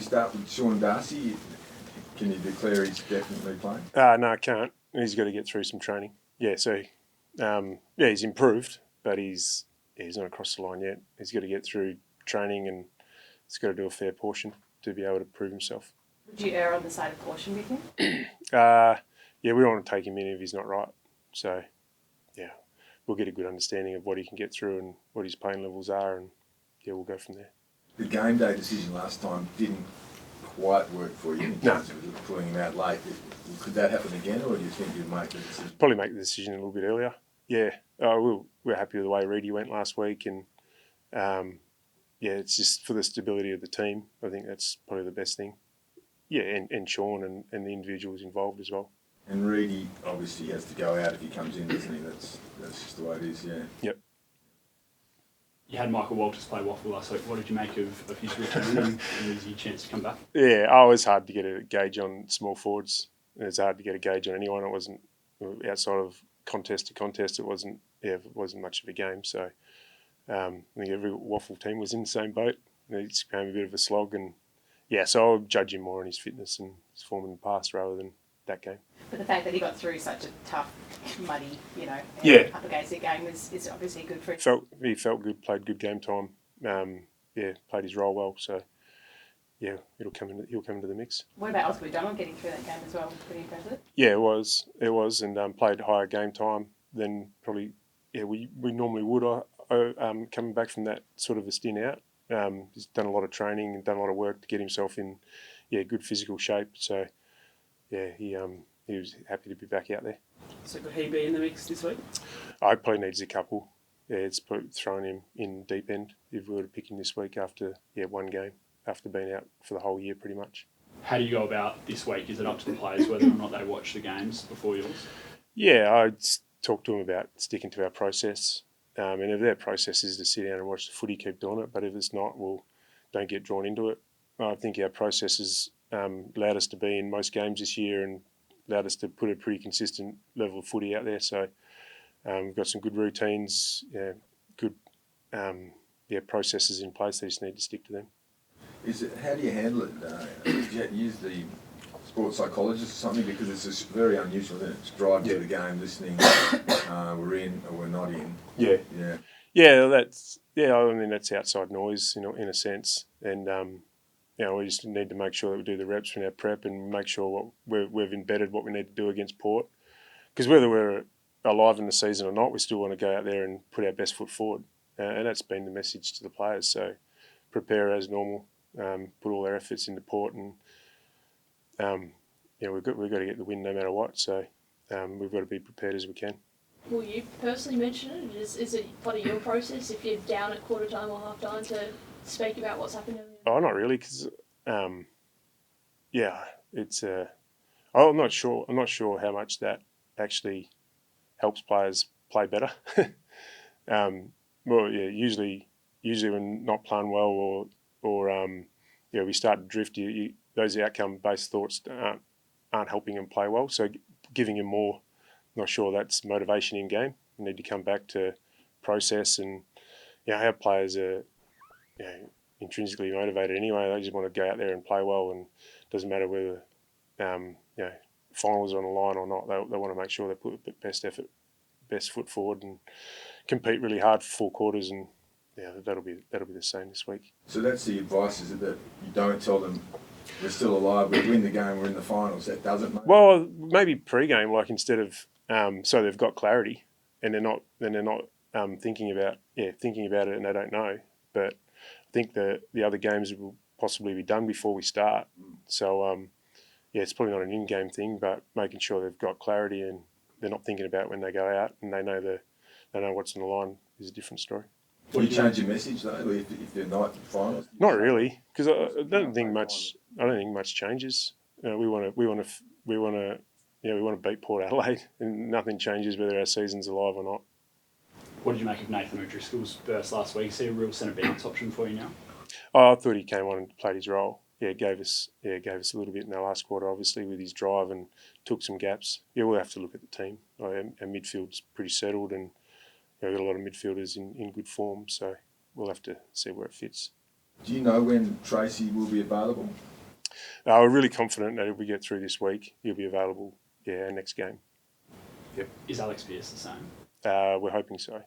start with Sean Darcy? Can you declare he's definitely playing? No, I can't. He's got to get through some training. Yeah, so he's improved, but he's not across the line yet. He's got to get through training and he's got to do a fair portion to be able to prove himself. Would you err on the side of caution with him? Yeah, we don't want to take him in if he's not right. So, yeah, we'll get a good understanding of what he can get through and what his pain levels are, and yeah, we'll go from there. The game day decision last time didn't quite work for you in terms of pulling him out late. Could that happen again, or do you think you'd make the decision? Probably make the decision a little bit earlier. Yeah, we're happy with the way Reedy went last week, and yeah, it's just for the stability of the team. I think that's probably the best thing. Yeah, and Sean and the individuals involved as well. And Reedy obviously has to go out if he comes in, doesn't he? That's just the way it is, yeah. Yep. You had Michael Walters play Waffle last week. What did you make of his return and his chance to come back? Yeah, it was hard to get a gauge on small forwards. It's hard to get a gauge on anyone. It wasn't outside of contest to contest. It wasn't much of a game. So I think every Waffle team was in the same boat. It became a bit of a slog, and yeah, so I'll judge him more on his fitness and his form in the past rather than that game. But the fact that he got through such a tough, muddy, up against the game is obviously good for him. He felt good, played good game time. Played his role well. So yeah, he'll come into the mix. What about Oscar Donald getting through that game as well? Pretty impressive. Yeah, it was, and played higher game time than probably we normally would. Coming back from that sort of a stint out, he's done a lot of training and done a lot of work to get himself in good physical shape. So yeah, he was happy to be back out there. So could he be in the mix this week? I probably needs a couple. Yeah, it's probably throwing him in deep end if we were to pick him this week after one game, after being out for the whole year pretty much. How do you go about this week? Is it up to the players whether or not they watch the games before yours? Yeah, I'd talk to them about sticking to our process. And if their process is to sit down and watch the footy, keep doing it. But if it's not, well, don't get drawn into it. I think our process has allowed us to be in most games this year and allowed us to put a pretty consistent level of footy out there. So we've got some good routines, good processes in place. They just need to stick to them. How do you handle it? Do you use the sports psychologist or something? Because it's very unusual, isn't it? It's drive to the game, listening, we're in or we're not in. Yeah. I mean, that's outside noise, in a sense. And, we just need to make sure that we do the reps from our prep and make sure we've embedded what we need to do against Port. Because whether we're alive in the season or not, we still want to go out there and put our best foot forward. And that's been the message to the players. So prepare as normal, put all our efforts into Port, and we've got to get the win no matter what. So we've got to be prepared as we can. Will you personally mention it? Is it part of your process if you're down at quarter time or half time to speak about what's happening? Oh, not really, because it's. I'm not sure. I'm not sure how much that actually helps players play better. Usually when not playing well or we start to drift, those outcome-based thoughts aren't helping them play well. So giving them more, not sure that's motivation in game. We need to come back to process, and our players are intrinsically motivated anyway. They just want to go out there and play well, and it doesn't matter whether finals are on the line or not. They want to make sure they put the best foot forward and compete really hard for 4 quarters, and that'll be the same this week. So that's the advice, is it, that you don't tell them we're still alive, we win the game, we're in the finals? That doesn't matter. Well, maybe pre-game, like instead of so they've got clarity and they're not thinking about it and they don't know. But I think the other games will possibly be done before we start. So it's probably not an in-game thing, but making sure they've got clarity and they're not thinking about when they go out, and they know what's on the line is a different story. Do you change your message though if they're not in the finals? Not really, because I don't think much changes. We want to beat Port Adelaide, and nothing changes whether our season's alive or not. What did you make of Nathan O'Driscoll's burst last week? Is he a real centre bounce option for you now? Oh, I thought he came on and played his role. Gave us a little bit in the last quarter, obviously, with his drive, and took some gaps. We'll have to look at the team. Our midfield's pretty settled, and we've got a lot of midfielders in good form, so we'll have to see where it fits. Do you know when Tracy will be available? We're really confident that if we get through this week, he'll be available. Yeah, our next game. Is Alex Pearce the same? We're hoping so.